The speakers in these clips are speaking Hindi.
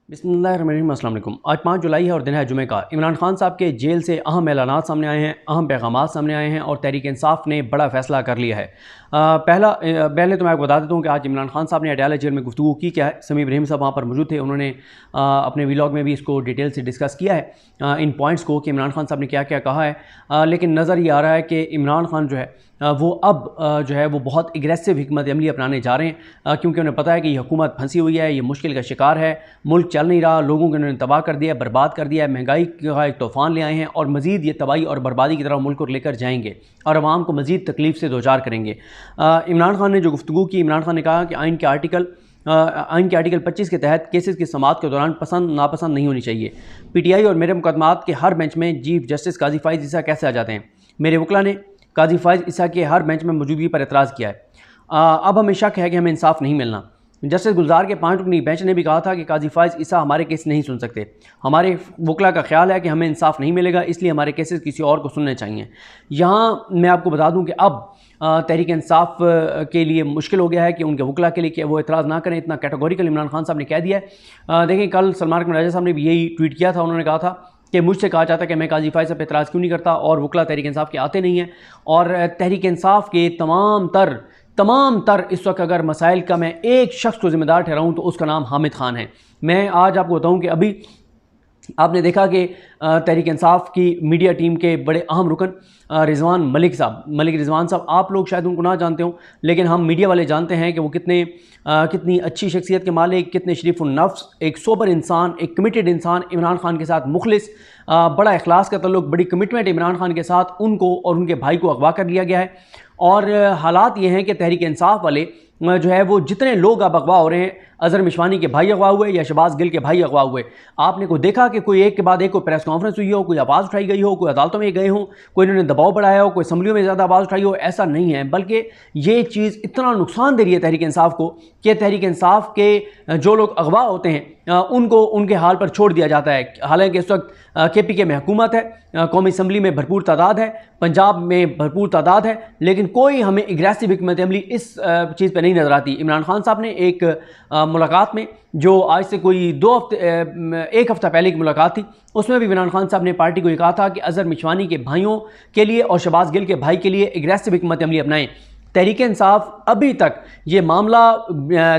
बिस्मिल्लाहिर्रहमानिर्रहीम। अस्सलाम वालेकुम। आज 5 जुलाई है और दिन है जुमे का। इमरान खान साहब के जेल से अहम ऐलानात सामने आए हैं, अहम पैगामात सामने आए हैं और तहरीक इंसाफ ने बड़ा फैसला कर लिया है। पहले तो मैं आपको बता देता हूँ कि आज इमरान खान साहब ने अडयाला जेल में गुफ्तगू की क्या है। समी इब्राहिम साहब वहाँ पर मौजूद थे, उन्होंने अपने व्लॉग में भी इसको डिटेल से डिस्कस किया है इन पॉइंट्स को कि इमरान खान साहब ने क्या क्या कहा है। लेकिन नज़र ये आ रहा है कि इमरान खान जो है वो अब जो है वो बहुत एग्रेसिव हिकमत अमली अपनाने जा रहे हैं, क्योंकि उन्हें पता है कि ये हुकूमत फंसी हुई है, ये मुश्किल का शिकार है, मुल्क चल नहीं रहा, लोगों को उन्होंने तबाह कर दिया, बर्बाद कर दिया है, महंगाई का एक तूफ़ान ले आए हैं और मज़ीद ये तबाही और बर्बादी की तरफ मुल्क को लेकर जाएंगे और आवाम को मज़ीद तकलीफ़ से दोचार करेंगे। इमरान खान ने जो गुफ्तगू की, इमरान खान ने कहा कि आइन के आर्टिकल 25 के तहत केसेस की समाअत के दौरान पसंद नापसंद नहीं होनी चाहिए। PTI और मेरे मुकदमात के हर बेंच में चीफ जस्टिस काजी फाइज ईसा कैसे आ जाते हैं? मेरे वकला ने काजी फाइज ईसा के हर बेंच में मौजूदगी पर एतराज़ किया है। अब हमें शक है कि हमें इंसाफ नहीं मिलना। जस्टिस गुलजार के 5 रुकनी बेंच ने भी कहा था कि काजी फाइज ईसा हमारे केस नहीं सुन सकते। हमारे वकला का ख्याल है कि हमें इंसाफ नहीं मिलेगा, इसलिए हमारे केसेस किसी और को सुनने चाहिए। यहाँ मैं आपको बता दूँ कि अब तहरीक इंसाफ के लिए मुश्किल हो गया है कि उनके वकला के लिए कि वो एतराज़ ना करें। इतना कैटेगोरिकल इमरान खान साहब ने कह दिया है। देखिए, कल सलमान अकमद राजा साहब ने भी यही ट्वीट किया था। उन्होंने कहा था कि मुझसे कहा जाता है कि मैं काजी फाइज साहब पर एतराज़ क्यों नहीं करता, और वकला तहरीक इंसाफ के आते नहीं हैं। और तहरीक इंसाफ के तमाम तर इस वक्त अगर मसाइल का मैं एक शख्स को ज़िम्मेदार ठहराऊँ तो उसका नाम हामिद खान है। मैं आज आपको बताऊँ कि अभी आपने देखा कि तहरीक इंसाफ की मीडिया टीम के बड़े अहम रुकन मलिक रिजवान साहब, आप लोग शायद उनको ना जानते हो, लेकिन हम मीडिया वाले जानते हैं कि वो कितनी अच्छी शख्सियत के मालिक, कितने शरीफुन नफ्स, एक सोबर इंसान, एक कमिटेड इंसान, इमरान खान के साथ मुखलिस, बड़ा इखलास का तल्लुक, बड़ी कमिटमेंट इमरान खान के साथ। उनको और उनके भाई को अगवा कर लिया गया है और हालात ये हैं कि तहरीक इंसाफ वाले जो है वो जितने लोग अब अगवा हो रहे हैं, अज़हर मिशवानी के भाई अगवा हुए या शहबाज गिल के भाई अगवा हुए, आपने को देखा कि कोई एक के बाद एक कोई प्रेस कॉन्फ्रेंस हुई हो, कोई आवाज़ उठाई गई हो, कोई अदालतों में गए हों, कोई इन्होंने दबाव बढ़ाया हो, कोई असम्बलियों में ज़्यादा आवाज़ उठाई हो? ऐसा नहीं है, बल्कि ये चीज़ इतना नुकसान दे रही है तहरीक इंसाफ को कि तहरीक इंसाफ के जो लोग अगवा होते हैं उनको उनके हाल पर छोड़ दिया जाता है। हालांकि इस वक्त KPK में हुकूमत है, कौमी असम्बली में भरपूर तादाद है, पंजाब में भरपूर तादाद है, लेकिन कोई हमें एग्रेसिव हिकमत अमली इस चीज़ पर नहीं नज़र आती। इमरान खान साहब ने एक मुलाकात में, जो आज से कोई एक हफ़्ता पहले की मुलाकात थी, उसमें भी इमरान खान साहब ने पार्टी को ये कहा था कि अज़हर मिशवानी के भाइयों के लिए और शहबाज गिल के भाई के लिए एग्रेसिव हिकमत अमली अपनाएं। तहरीक इंसाफ अभी तक ये मामला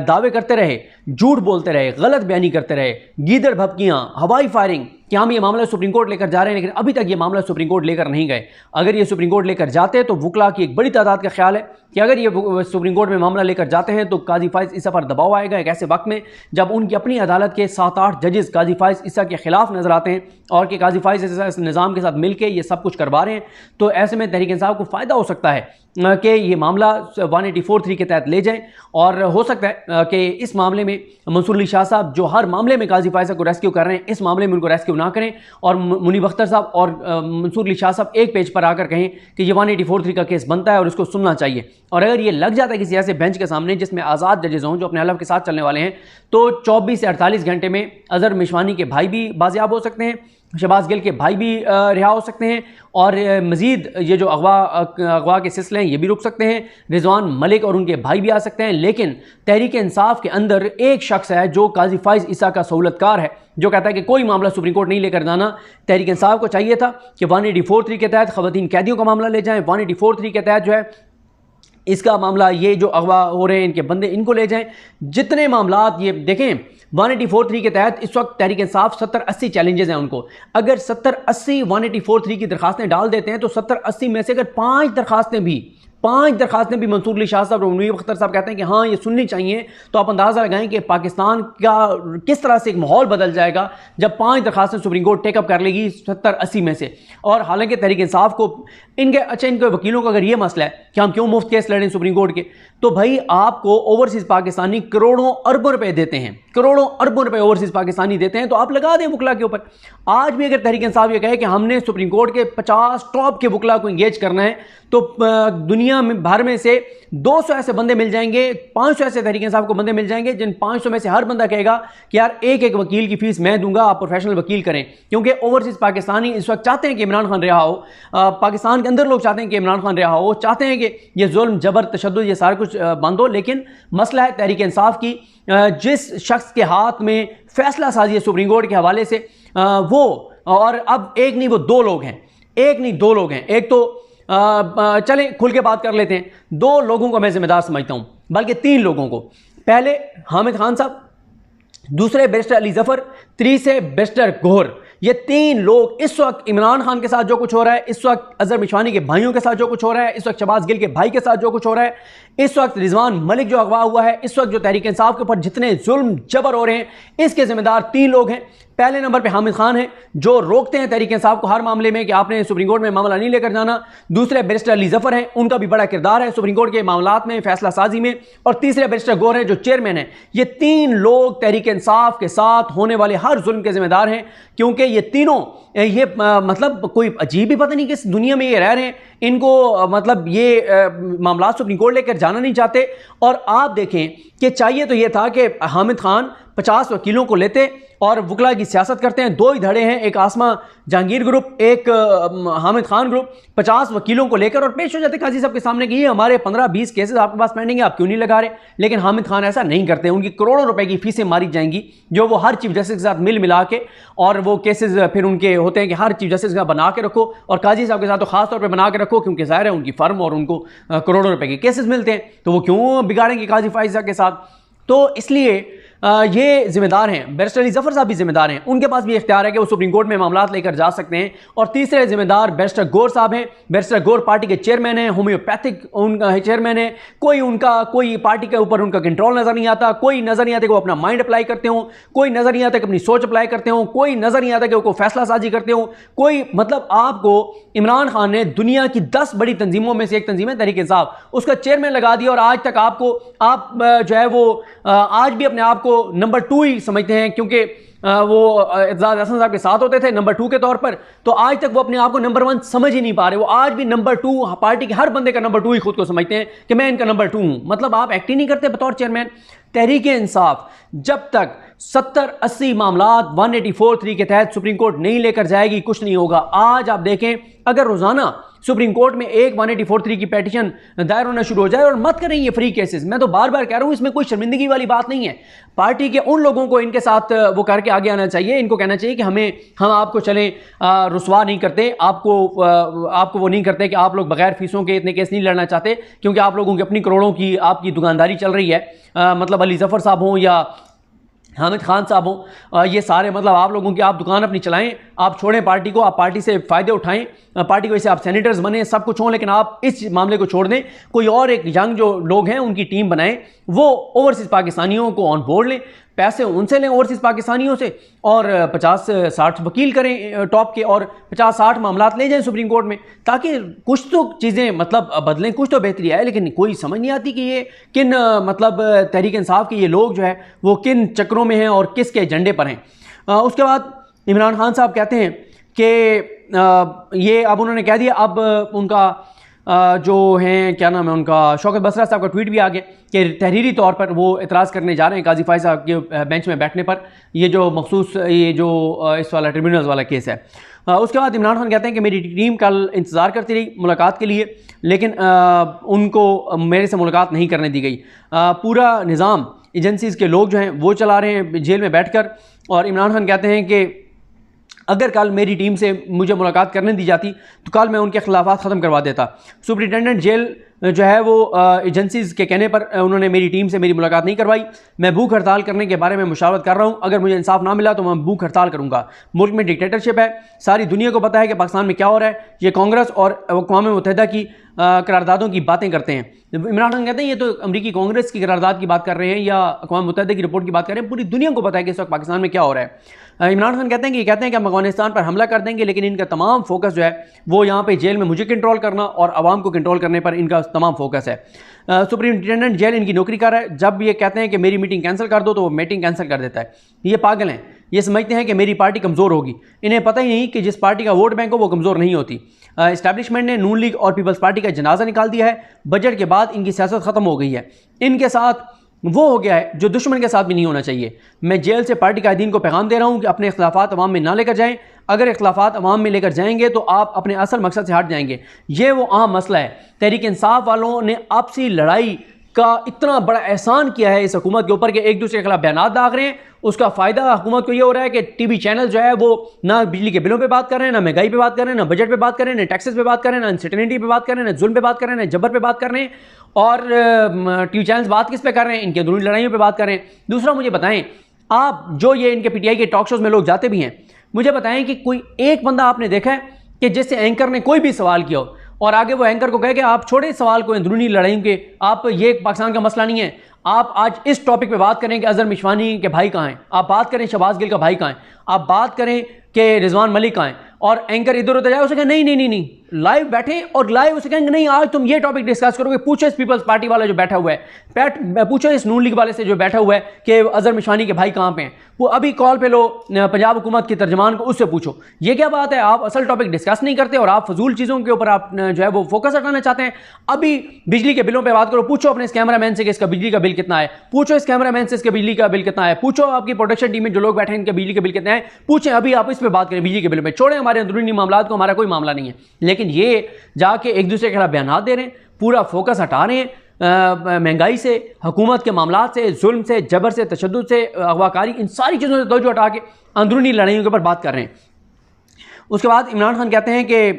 दावे करते रहे, झूठ बोलते रहे, गलत बयानी करते रहे, गीदड़ भपकियाँ, हवाई फायरिंग कि हम ये मामला सुप्रीम कोर्ट लेकर जा रहे हैं, लेकिन अभी तक ये मामला सुप्रीम कोर्ट लेकर नहीं गए। अगर ये सुप्रीम कोर्ट लेकर जाते तो वकला की एक बड़ी तादाद का ख्याल है कि अगर ये सुप्रीम कोर्ट में मामला लेकर जाते हैं तो काजी फाइज ईसा पर दबाव आएगा एक ऐसे वक्त में जब उनकी अपनी अदालत के 7-8 जजेस काजी फाइज ईसा के खिलाफ नजर आते हैं और कि काजी फाइज ईसा इस निज़ाम के साथ मिलकर ये सब कुछ करवा रहे हैं। तो ऐसे में तहरीक इंसाफ को फ़ायदा हो सकता है कि ये मामला 184(3) के तहत ले जाएं और हो सकता है कि इस मामले में मंसूर अली शाह साहब, जो हर मामले में काजी फाइज को रेस्क्यू कर रहे हैं, इस मामले में उनको रेस्क्यू ना करें और मुनीब अख्तर साहब और मंसूर अली शाह साहब एक पेज पर आकर कहें कि ये 184(3) का केस बनता है और इसको सुनना चाहिए। और अगर ये लग जाता है किसी ऐसे बेंच के सामने जिसमें आज़ाद जजेस हों जो अपने हलफ के साथ चलने वाले हैं, तो 24 से 48 घंटे में अज़हर मिशवानी के भाई भी बाजियाब हो सकते हैं, शहबाज गिल के भाई भी रिहा हो सकते हैं और मज़ीद ये जो अगवा के सिलसिले हैं ये भी रुक सकते हैं, रिजवान मलिक और उनके भाई भी आ सकते हैं। लेकिन तहरीक इंसाफ के अंदर एक शख्स है जो काजी फाइज ईसा का सहूलतकार है, जो कहता है कि कोई मामला सुप्रीम कोर्ट नहीं लेकर जाना। तहरीक इंसाफ को चाहिए था कि 184(3) के तहत ख़वातीन कैदियों का मामला ले जाएं, 184(3) के तहत जो है इसका मामला, ये जो अगवा हो रहे हैं इनके बंदे, इनको ले जाएं। जितने मामलात ये देखें 184(3) के तहत इस वक्त तहरीक इंसाफ 70-80 चैलेंजेस हैं उनको। अगर 70-80 184(3) की दरखास्तें डाल देते हैं तो 70-80 में से अगर 5 दरखास्तें भी मंसूर अली शाह साहब और मुनीब अख्तर साहब कहते हैं कि हाँ ये सुननी चाहिए, तो आप अंदाज़ा लगाएं कि पाकिस्तान का किस तरह से एक माहौल बदल जाएगा जब 5 दरखास्तें सुप्रीम कोर्ट टेकअप कर लेगी 70-80 में से। और हालांकि तहरीक इंसाफ को इनके वकीलों का अगर ये मसला है कि हम क्यों मुफ्त केस लड़ें सुप्रीम कोर्ट के, तो भाई आपको ओवरसीज़ पाकिस्तानी करोड़ों अरबों रुपए देते हैं, करोड़ों अरबों रुपए ओवरसीज़ पाकिस्तानी देते हैं, तो आप लगा दें वकला के ऊपर। आज भी अगर तहरीक इंसाफ ये कहे कि हमने सुप्रीम कोर्ट के 50 टॉप के वकला को इंगेज करना है, तो दुनिया दुनिया में भर में से 200 ऐसे बंदे मिल जाएंगे, 500 ऐसे तहरीक इंसाफ को बंदे मिल जाएंगे जिन 500 में से हर बंदा कहेगा कि यार एक एक वकील की फीस मैं दूंगा, आप प्रोफेशनल वकील करें। क्योंकि ओवरसीज पाकिस्तानी इस वक्त चाहते हैं कि इमरान खान रिहा हो, पाकिस्तान के अंदर लोग चाहते हैं कि इमरान खान रिहा हो, चाहते हैं कि ये जुल्म जबर तशद्दुद ये सारा कुछ बंद हो। लेकिन मसला है तहरीक इंसाफ की, जिस शख्स के हाथ में फैसला साजी है सुप्रीम कोर्ट के हवाले से, वो, और अब एक नहीं वो दो लोग हैं, एक नहीं दो लोग हैं। एक तो चलें खुल के बात कर लेते हैं, दो लोगों को मैं जिम्मेदार समझता हूं, बल्कि 3 लोगों को। पहले हामिद खान साहब, दूसरे बैरिस्टर अली जफर, तीसरे बैरिस्टर गौहर। ये 3 लोग इस वक्त इमरान खान के साथ जो कुछ हो रहा है, इस वक्त अजहर मिशवानी के भाइयों के साथ जो कुछ हो रहा है, इस वक्त शहबाज गिल के भाई के साथ जो कुछ हो रहा है, इस वक्त रिजवान मलिक जो अगवा हुआ है, इस वक्त जो तहरीक इंसाफ के ऊपर जितने जुल्म जबर हो रहे हैं, इसके जिम्मेदार 3 लोग हैं। पहले नंबर पे हामिद खान है, जो रोकते हैं तहरीक इंसाफ को हर मामले में कि आपने सुप्रीम कोर्ट में मामला नहीं लेकर जाना। दूसरे बैरिस्टर अली जफर हैं, उनका भी बड़ा किरदार है सुप्रीम कोर्ट के मामलात में, फैसला साजी में। और तीसरे बैरिस्टर गौहर हैं जो चेयरमैन हैं। ये 3 लोग तहरीक इंसाफ के साथ होने वाले हर जुल्म के जिम्मेदार हैं, क्योंकि ये तीनों मतलब कोई अजीब ही पता नहीं किस दुनिया में ये रह रहे हैं। इनको मतलब ये मामला सुप्रीम कोर्ट लेकर जाना नहीं चाहते। और आप देखें कि चाहिए तो ये था कि हामिद खान 50 वकीलों को लेते और वकला की सियासत करते हैं। 2 ही धड़े हैं, एक आसमा जहांगीर ग्रुप, एक हामिद खान ग्रुप, 50 वकीलों को लेकर और पेश हो जाते काजी साहब के सामने कि ये हमारे 15-20 केसेस आपके पास पेंडिंग है, आप क्यों नहीं लगा रहे। लेकिन हामिद खान ऐसा नहीं करते, उनकी करोड़ों रुपए की फीसें मारी जाएंगी, जो वो हर चीफ जस्टिस के साथ मिल मिला के, और वो केसेस फिर उनके होते हैं कि हर चीफ जस्टिस का बना के रखो, और काजी साहब के साथ तो खास तौर पर बना के रखो, क्योंकि जाहिर है उनकी फर्म और उनको करोड़ों रुपए के केसेस मिलते हैं, तो वो क्यों बिगाड़ेंगे काजी फाइज साहब के साथ। तो इसलिए ये जिम्मेदार हैं। बैरिस्टर अली जफर साहब भी जिम्मेदार हैं, उनके पास भी इख्तियार है कि वो सुप्रीम कोर्ट में मामलात लेकर जा सकते हैं। और तीसरे जिम्मेदार बैरिस्टर गौहर साहब हैं। बैरिस्टर गौहर पार्टी के चेयरमैन हैं, होम्योपैथिक उनका चेयरमैन है। कोई पार्टी के ऊपर उनका कंट्रोल नजर नहीं आता, कोई नजर नहीं आता कि वो अपना माइंड अप्लाई करते हो, कोई नजर नहीं आता कि अपनी सोच अप्लाई करते हो, कोई नजर नहीं आता कि वो फैसला साजी करते हो, कोई मतलब आपको इमरान खान ने दुनिया की 10 बड़ी तंजीमों में से एक तंजीम है तहरीक इंसाफ, उसका चेयरमैन लगा दिया, और आज तक आप जो है वो आज भी अपने आप को नंबर 2 ही समझते हैं, क्योंकि वो एजाज हसन साहब के साथ होते थे नंबर 2 के तौर पर, तो आज तक वो अपने आप को नंबर 1 समझ ही नहीं पा रहे। वो आज भी नंबर 2, पार्टी के हर बंदे का नंबर 2 ही खुद को समझते हैं कि मैं इनका नंबर 2 हूं। मतलब आप एक्ट ही नहीं करते बतौर चेयरमैन। तहरीक इंसाफ जब तक 70-80 मामलात 184(3) के तहत सुप्रीम कोर्ट नहीं लेकर जाएगी, कुछ नहीं होगा। आज आप देखें, अगर रोजाना सुप्रीम कोर्ट में एक 184(3) की पेटिशन दायर होना शुरू हो जाए, और मत करें ये फ्री केसेस, मैं तो बार बार कह रहा हूं, इसमें कोई शर्मिंदगी वाली बात नहीं है। पार्टी के उन लोगों को इनके साथ वो करके आगे आना चाहिए, इनको कहना चाहिए कि हम आपको चलें रुसवा नहीं करते, आपको वो नहीं करते कि आप लोग बगैर फीसों के इतने केस नहीं लड़ना चाहते, क्योंकि आप लोगों की अपनी करोड़ों की आपकी दुकानदारी चल रही है। मतलब अली जफर साहब हों या हामिद खान साहब हों, ये सारे मतलब आप लोगों की, आप दुकान अपनी चलाएं, आप छोड़ें पार्टी को, आप पार्टी से फ़ायदे उठाएं, पार्टी को वैसे आप सेनेटर्स बने, सब कुछ हों, लेकिन आप इस मामले को छोड़ दें। कोई और एक यंग जो लोग हैं उनकी टीम बनाएं, वो ओवरसीज़ पाकिस्तानियों को ऑन बोर्ड लें, पैसे उनसे लें ओवरसीज़ पाकिस्तानियों से, और 50-60 वकील करें टॉप के, और 50-60 मामलात ले जाएं सुप्रीम कोर्ट में, ताकि कुछ तो चीज़ें मतलब बदलें, कुछ तो बेहतरी आए। लेकिन कोई समझ नहीं आती कि ये किन मतलब तहरीक इंसाफ के ये लोग जो है वो किन चक्रों में हैं और किसके एजेंडे पर हैं। उसके बाद इमरान खान साहब कहते हैं कि ये अब उन्होंने कह दिया, अब उनका जो हैं क्या नाम है उनका, शौकत बसरा साहब का ट्वीट भी आ गया कि तहरीरी तौर पर वो इतराज़ करने जा रहे हैं काजी फाइज साहब के बेंच में बैठने पर, ये जो मखसूस ये जो इस वाला ट्रिब्यूनल वाला केस है। उसके बाद इमरान खान कहते हैं कि मेरी टीम कल इंतज़ार करती रही मुलाकात के लिए, लेकिन उनको मेरे से मुलाकात नहीं करने दी गई। पूरा निज़ाम एजेंसीज़ के लोग जो हैं वो चला रहे हैं जेल में बैठकर। और इमरान खान कहते हैं कि अगर कल मेरी टीम से मुझे मुलाकात करने दी जाती तो कल मैं उनके खिलाफात ख़त्म करवा देता। सुप्रिटेंडेंट जेल जो है वो एजेंसीज़ के कहने पर उन्होंने मेरी टीम से मेरी मुलाकात नहीं करवाई। मैं भूख हड़ताल करने के बारे में मुशावरत कर रहा हूँ, अगर मुझे इंसाफ ना मिला तो मैं भूख हड़ताल करूँगा। मुल्क में डिक्टेटरशिप है, सारी दुनिया को पता है कि पाकिस्तान में क्या हो रहा है। ये कांग्रेस और अक़वाम मुत्तहिदा की करारदादों की बातें करते हैं। इमरान खान कहते हैं ये तो अमरीकी कांग्रेस की करारदाद की बात कर रहे हैं या अक़वाम मुत्तहिदा की रिपोर्ट की बात कर रहे हैं, पूरी दुनिया को पता है कि इस वक्त पाकिस्तान में क्या हो रहा है। इमरान खान कहते हैं कि हम अफगानिस्तान पर हमला कर देंगे, लेकिन इनका तमाम फोकस जो है वो यहाँ पे जेल में मुझे कंट्रोल करना और आवाम को कंट्रोल करने पर इनका तमाम फोकस है। सुप्रिटेंडेंट जेल इनकी नौकरी कर रहा है। जब ये कहते हैं कि मेरी मीटिंग कैंसिल कर दो तो वो मीटिंग कैंसिल कर देता है। ये पागल हैं। ये समझते हैं कि मेरी पार्टी कमज़ोर होगी। इन्हें पता ही नहीं कि जिस पार्टी का वोट बैंक हो वो कमज़ोर नहीं होती। इस्टेब्लिशमेंट ने नून लीग और पीपल्स पार्टी का जनाजा निकाल दिया है। बजट के बाद इनकी सियासत ख़त्म हो गई है। इनके साथ वो हो गया है जो दुश्मन के साथ भी नहीं होना चाहिए। मैं जेल से पार्टी कायदीन को पैगाम दे रहा हूँ कि अपने इख्तिलाफात अवाम में ना लेकर जाएँ। अगर इख्तिलाफात अवाम में लेकर जाएंगे तो आप अपने असल मकसद से हट जाएंगे। ये वो अहम मसला है। तहरीक इंसाफ वालों ने आपसी लड़ाई का इतना बड़ा एहसान किया है इस हुकूमत के ऊपर कि एक दूसरे के खिलाफ बयानात दाग रहे हैं। उसका फ़ायदा हुकूमत को ये हो रहा है कि टीवी चैनल जो है वो ना बिजली के बिलों पे बात कर रहे हैं, ना महंगाई पे बात कर रहे हैं, ना बजट पे बात कर रहे हैं, ना टैक्सेस पे बात कर रहे हैं, ना अनसर्टेनिटी पे बात कर रहे हैं, ना जुल्म पे बात कर रहे हैं, ना जबर पे बात कर रहे हैं। और टीवी चैनल्स बात किस पे कर रहे हैं? इनकी अंदरूनी लड़ाइयों पर बात कर रहे हैं। दूसरा मुझे बताएं, आप जो ये इनके पीटीआई के टॉक शोज़ में लोग जाते भी हैं, मुझे बताएं कि कोई एक बंदा आपने देखा है कि जिससे एंकर ने कोई भी सवाल किया हो और आगे वो एंकर को कहे कि आप छोड़े सवाल को अंदरूनी लड़ाइयों के, आप ये पाकिस्तान का मसला नहीं है, आप आज इस टॉपिक पे बात करें कि अजहर मिशवानी के भाई कहाँ हैं, आप बात करें शहबाज गिल का भाई कहाँ है, आप बात करें कि रिजवान मलिक कहाँ हैं, और एंकर इधर उधर जाए, उसे कहें नहीं नहीं नहीं नहीं, लाइव बैठे और लाइव उसे कहेंगे नहीं आज तुम ये टॉपिक डिस्कस करोगे। पूछो इस पीपल्स पार्टी वाला जो बैठा हुआ है, पूछो इस नून लीग वाले से जो बैठा हुआ है कि अजहर मिशवानी के भाई कहाँ पे हैं, वो अभी कॉल पे लो पंजाब हुकूमत के तर्जमान को, उससे पूछो। ये क्या बात है? आप असल टॉपिक डिस्कस नहीं करते और आप फजूल चीज़ों के ऊपर आप जो है वो फोकस हटाना चाहते हैं। अभी बिजली के बिलों पर बात करो, पूछो अपने इस कैमरा मैन से कि इसका बिजली का बिल कितना है, पूछो इस कैमरा मैन से इसके बिजली का बिल कितना है, पूछो आपकी प्रोडक्शन टीम में जो लोग बैठे हैं इनके बिजली के बिल कितने हैं, पूछें। अभी आप इस पर बात करें बिजली के बिल में, छोड़ें हमारे अंदरूनी मामला को, हमारा कोई मामला नहीं है। लेकिन ये जाके एक दूसरे के खिलाफ बयान दे रहे हैं, पूरा फोकस हटा रहे हैं महंगाई से, हुकूमत के मामलात से, जुल्म से, जबर से, तशद्दुद से, अगवाकारी, इन सारी चीज़ों से तवज्जो हटा के अंदरूनी लड़ाइयों के ऊपर बात कर रहे हैं। उसके बाद इमरान खान कहते हैं कि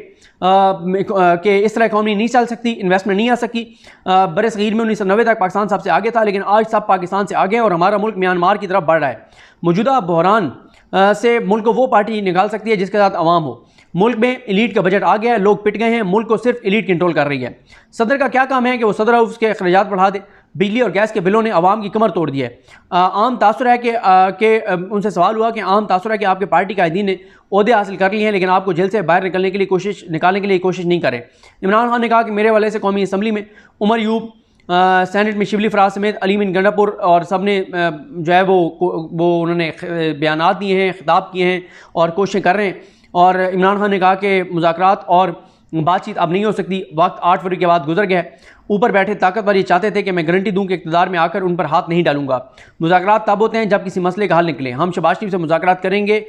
इस तरह इकॉनमी नहीं चल सकती, इन्वेस्टमेंट नहीं आ सकी। बरे सगीर में 1990 तक पाकिस्तान सबसे आगे था, लेकिन आज सब पाकिस्तान से आगे हैं और हमारा मुल्क म्यांमार की तरफ बढ़ रहा है। मौजूदा बहरान से मुल्क को वो पार्टी निकाल सकती है जिसके साथ अवाम हो। मुल्क में एलीट का बजट आ गया है, लोग पिट गए हैं, मुल्क को सिर्फ एलीट कंट्रोल कर रही है। सदर का क्या काम है कि वो सदर हाउस के अखराजात बढ़ा दे। बिजली और गैस के बिलों ने आवाम की कमर तोड़ दी है। आम तासुर है कि उनसे सवाल हुआ कि आम तासुर है कि आपके पार्टी कायदीन ने ओहदे हासिल कर लिए हैं लेकिन आपको जेल से बाहर निकालने के लिए कोशिश नहीं करें। इमरान खान ने कहा कि मेरे वाले से कौमी असम्बली में उमर यूब, सेनेट में शिबली फराज समेत अली बिन गंडापुर और सब ने जो है वो उन्होंने बयानात दिए हैं, खिताब किए हैं और कोशिशें कर रहे हैं। और इमरान खान ने कहा कि मुज़ाकरात और बातचीत अब नहीं हो सकती, वक्त 8 फरवरी के बाद गुजर गया है। ऊपर बैठे ताकतवर ये चाहते थे कि मैं गारंटी दूं कि इक़्तिदार में आकर उन पर हाथ नहीं डालूंगा। मुज़ाकरात तब होते हैं जब किसी मसले का हल निकले। हम शहबाज शरीफ से मुज़ाकरात करेंगे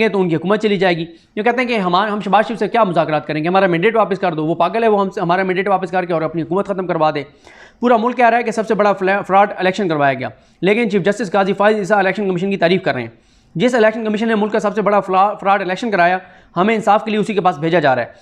तो उनकी हुकूमत चली जाएगी। ये कहते हैं कि हम शहबाज शरीफ से क्या मुज़ाकरात करेंगे, हमारा मैंडेट वापस कर दो। वो पागल है, वो हमसे हमारा मैंडेट वापस करके और अपनी हुकूमत ख़त्म करवा दे। पूरा मुल्क कह रहा है कि सबसे बड़ा फ्रॉड इलेक्शन करवाया गया, लेकिन चीफ जस्टिस काजी फाइज ईसा इलेक्शन कमीशन की तारीफ़ कर रहे हैं। जिस इलेक्शन कमीशन ने मुल्क का सबसे बड़ा फ्रॉड इलेक्शन कराया, हमें इंसाफ के लिए उसी के पास भेजा जा रहा है।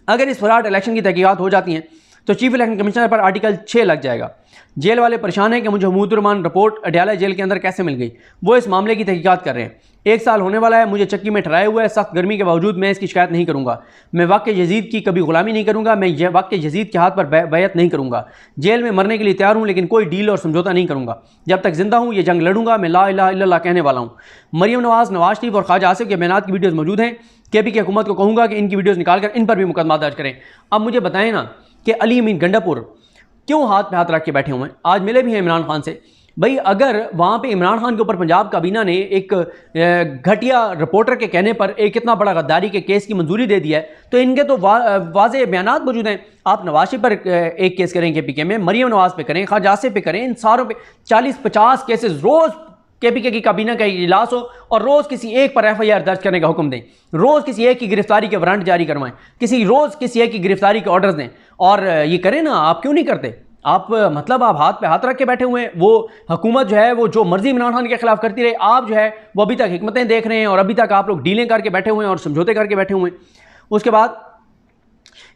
अगर इस फ्रॉड इलेक्शन की तहकीकात हो जाती हैं तो चीफ इलेक्शन कमिश्नर पर आर्टिकल 6 लग जाएगा। जेल वाले परेशान हैं कि मुझे महमूदुर्रहमान रिपोर्ट अडयाला जेल के अंदर कैसे मिल गई। वो इस मामले की तहकीकात कर रहे हैं। 1 साल होने वाला है, मुझे चक्की में ठहराए हुआ है। सख्त गर्मी के बावजूद मैं इसकी शिकायत नहीं करूँगा। मैं वक्त यजीद की कभी गुलामी नहीं करूँगा। मैं वक्त यजीद के हाथ पर बैत नहीं करूँगा। जेल में मरने के लिए तैयार हूँ, लेकिन कोई डील और समझौता नहीं करूँगा। जब तक जिंदा हूँ ये जंग लड़ूंगा। मैं ला इलाहा इल्लल्लाह कहने वाला हूँ। मरियम नवाज़, नवाज शरीफ और ख्वाजा आसिफ के बयानात की वीडियोज़ मौजूद हैं। KP की हुकूमत को कहूँगा कि इनकी वीडियोज़ निकालकर इन पर भी मुकदमा दर्ज करें। अब मुझे बताएं ना कि अली अमीन गंडापुर क्यों हाथ पे हाथ रख के बैठे हुए हैं। आज मिले भी हैं इमरान खान से। भाई अगर वहाँ पे इमरान खान के ऊपर पंजाब काबीना ने एक घटिया रिपोर्टर के कहने पर एक इतना बड़ा गद्दारी के केस की मंजूरी दे दिया है, तो इनके तो वाज़े बयानात मौजूद हैं। आप नवाज शरीफ पर एक केस करें KPK में, मरियम नवाज पे करें, ख्वाजा आसिफ पे करें, इन सारों पे 40-50 केसेस रोज़ KPK की काबीना का इजलास हो और रोज़ किसी एक पर FIR दर्ज करने का हुक्म दें, रोज़ किसी एक की गिरफ्तारी के वारंट जारी करवाएं, रोज़ किसी एक की गिरफ्तारी के ऑर्डर्स दें। और ये करें ना, आप क्यों नहीं करते? आप मतलब आप हाथ पे हाथ रख के बैठे हुए हैं। वो हुकूमत जो है वो जो मर्जी इमरान खान के खिलाफ करती रहे, आप जो है वो अभी तक हिकमतें देख रहे हैं और अभी तक आप लोग डीलें करके बैठे हुए हैं और समझौते करके बैठे हुए हैं। उसके बाद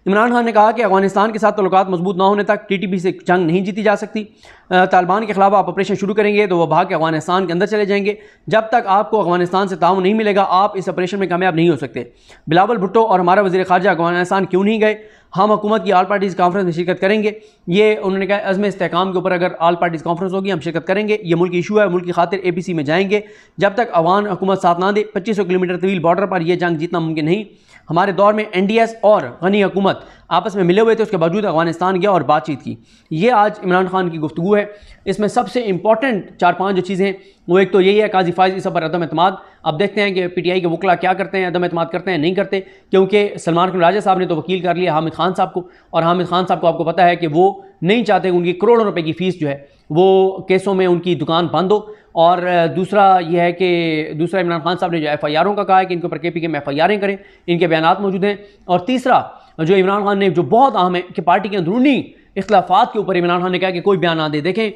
इमरान खान ने कहा कि अफगानिस्तान के साथ तल्लुकात मजबूत ना होने तक TTP से जंग नहीं जीती जा सकती। तालिबान के खिलाफ आप ऑपरेशन शुरू करेंगे तो वह भाग के अफगानिस्तान के अंदर चले जाएंगे। जब तक आपको अफगानिस्तान से ताउन नहीं मिलेगा, आप इस ऑपरेशन में कामयाब नहीं हो सकते। बिलावल भुट्टो और हमारा वज़ीर ख़ारजा अफगानिस्तान क्यों नहीं गए? हम हुकूमत की आल पार्टीज़ कॉन्फ्रेंस में शिरकत करेंगे। ये उन्होंने कहा अज़्म इस्तेहकाम के ऊपर अगर आल पार्टीज़ कॉन्फ्रेंस होगी हम शिरकत करेंगे। ये मुल्क इशू है, मुल्क की खातिर APC में जाएंगे। जब तक अफगान हुकूमत साथ ना दे, 2500 किलोमीटर तवील बॉर्डर पर यह जंग जीतना मुमकिन नहीं। हमारे दौर में NDS और गनी हुकूमत आपस में मिले हुए थे, उसके बावजूद अफगानिस्तान गया और बातचीत की। ये आज इमरान खान की गुफ्तगू है। इसमें सबसे इंपॉर्टेंट 4-5 जो चीज़ें हैं वो एक तो यही है काजी फाइज इस पर अदम एतमाद। अब देखते हैं कि PTI के वकला क्या करते हैं, अदम एतमाद करते हैं नहीं करते, क्योंकि सलमान खान राजा साहब ने तो वकील कर लिया हामिद खान साहब को, और हामिद खान साहब को आपको पता है कि वो नहीं चाहते उनकी करोड़ों रुपए की फ़ीस जो है वो केसों में उनकी दुकान बंद हो। और दूसरा ये है कि दूसरा इमरान खान साहब ने जो FIRों का कहा है कि इनके ऊपर KPK में FIRें करें, इनके बयानात मौजूद हैं। और तीसरा जो इमरान खान ने जो बहुत अहम है कि पार्टी के अंदरूनी इख्तलाफात के ऊपर इमरान खान ने कहा कि कोई बयान ना दे। देखें,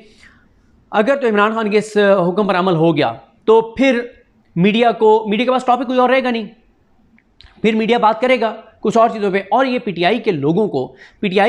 अगर तो इमरान खान के इस हुक्म पर अमल हो गया तो फिर मीडिया के पास टॉपिक कोई और रहेगा नहीं, फिर मीडिया बात करेगा कुछ और चीज़ों पे। और ये PTI के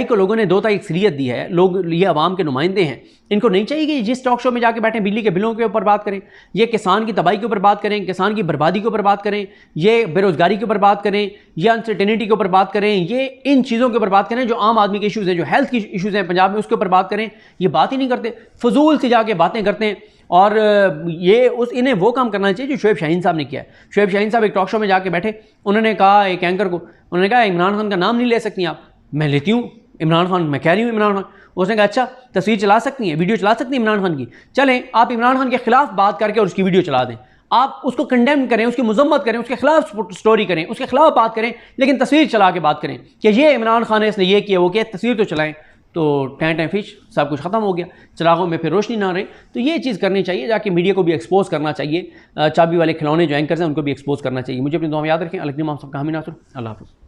लोगों ने दो तारीख अक्सरियत दी है, लोग ये अवाम के नुमाइंदे हैं, इनको नहीं चाहिए कि जिस टॉक शो में जाके बैठे बिजली के बिलों के ऊपर बात करें, ये किसान की तबाही के ऊपर बात करें, किसान की बर्बादी के ऊपर बात करें, ये बेरोजगारी के ऊपर बात करें, ये अनसर्टेनिटी के ऊपर बात करें, ये इन चीज़ों के ऊपर बात करें जो आम आदमी के इशूज़ हैं, जो हेल्थ की इशूज़ हैं पंजाब में, उसके ऊपर बात करें। ये बात ही नहीं करते, फजूल से जाके बातें करते हैं। और इन्हें वो काम करना चाहिए जो शोएब शाहीन साहब ने किया है। शोएब शाहीन साहब एक टॉक शो में जाके बैठे, उन्होंने कहा एक एंकर को, उन्होंने कहा इमरान खान का नाम नहीं ले सकती आप। मैं लेती हूँ इमरान खान, मैं कह रही हूँ इमरान खान। उसने कहा अच्छा तस्वीर चला सकती हैं, वीडियो चला सकती हैं इमरान खान की, चलें आप इमरान खान के खिलाफ बात करके और उसकी वीडियो चला दें, आप उसको कंडेम करें, उसकी मजम्मत करें, उसके खिलाफ स्टोरी करें, उसके खिलाफ बात करें, लेकिन तस्वीर चला के बात करें कि ये इमरान खान है, इसने ये किया वो किया, तस्वीर तो चलाएं। तो टैं फिश सब कुछ ख़त्म हो गया, चिरागों में फिर रोशनी ना रही। तो ये चीज़ करनी चाहिए, जाके मीडिया को भी एक्सपोज करना चाहिए, चाबी वाले खिलौने जो एंकर्स हैं उनको भी एक्सपोज करना चाहिए। मुझे अपनी दुआ में याद रखें। अलग सबका हामी नासुर। अल्लाह हाफ़िज़।